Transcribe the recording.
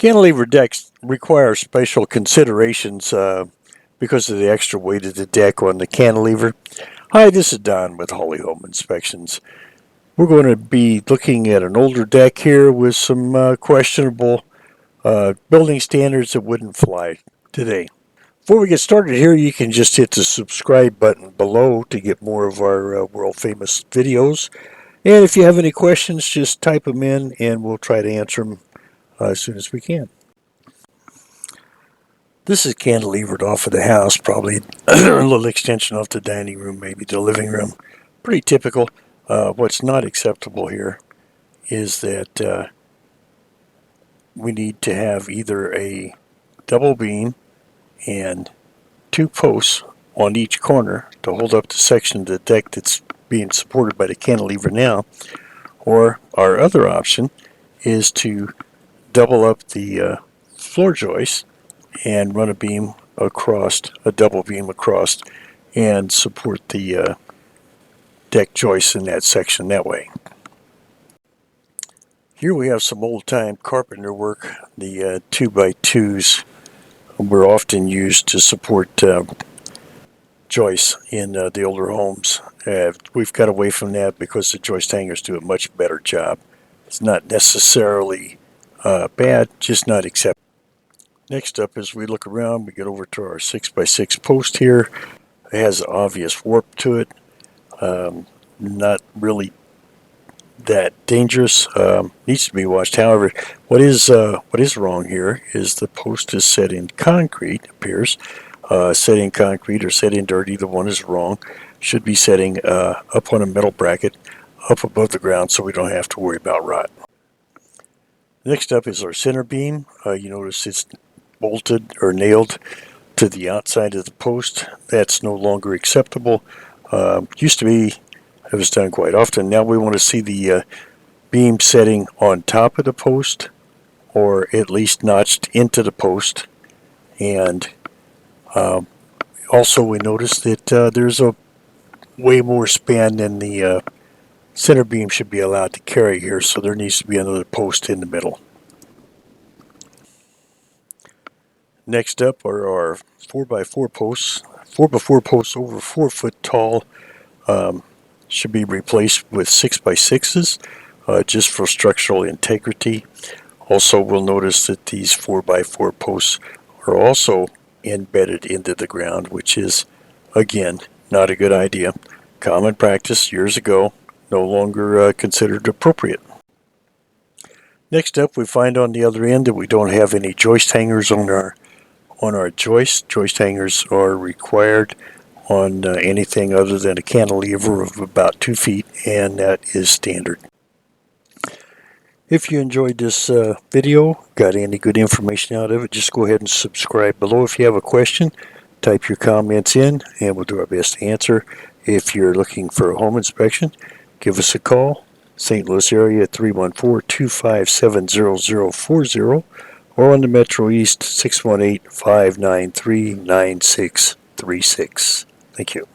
Cantilever decks require special considerations because of the extra weight of the deck on the cantilever. Hi, this is Don with Holly Home Inspections. We're going to be looking at an older deck here with some questionable building standards that wouldn't fly today. Before we get started here, you can just hit the subscribe button below to get more of our world famous videos. And if you have any questions, just type them in and we'll try to answer them as soon as we can. This is cantilevered off of the house, probably a little extension off the dining room, maybe the living room. Pretty typical. What's not acceptable here is that we need to have either a double beam and two posts on each corner to hold up the section of the deck that's being supported by the cantilever now, or our other option is to double up the floor joist and run a beam across, a double beam across, and support the deck joists in that section that way. Here we have some old-time carpenter work. The 2x2s were often used to support joists in the older homes. We've got away from that because the joist hangers do a much better job. It's not necessarily bad, just not acceptable. Next up, as we look around, we get over to our 6x6 post here. It has obvious warp to it. Not really that dangerous. Needs to be watched. However, what is wrong here is the post is set in concrete. It appears set in concrete or set in dirt. Either one is wrong. Should be setting up on a metal bracket, up above the ground, so we don't have to worry about rot. Next up is our center beam. You notice it's bolted or nailed to the outside of the post. That's no longer acceptable. Used to be, it was done quite often. Now we want to see the beam setting on top of the post, or at least notched into the post. And also we notice that there's a way more span than the center beam should be allowed to carry here, so there needs to be another post in the middle. Next up are our 4x4 posts. 4x4 posts over 4 foot tall should be replaced with 6x6s just for structural integrity. Also, we'll notice that these 4x4 posts are also embedded into the ground, which is, again, not a good idea. Common practice years ago, no longer considered appropriate. Next up, we find on the other end that we don't have any joist hangers on our joist. Joist hangers are required on anything other than a cantilever of about 2 feet, and that is standard. If you enjoyed this video, got any good information out of it, just go ahead and subscribe below. If you have a question, type your comments in and we'll do our best to answer. If you're looking for a home inspection, give us a call, St. Louis area 314-257-0040, or on the Metro East 618-593-9636. Thank you.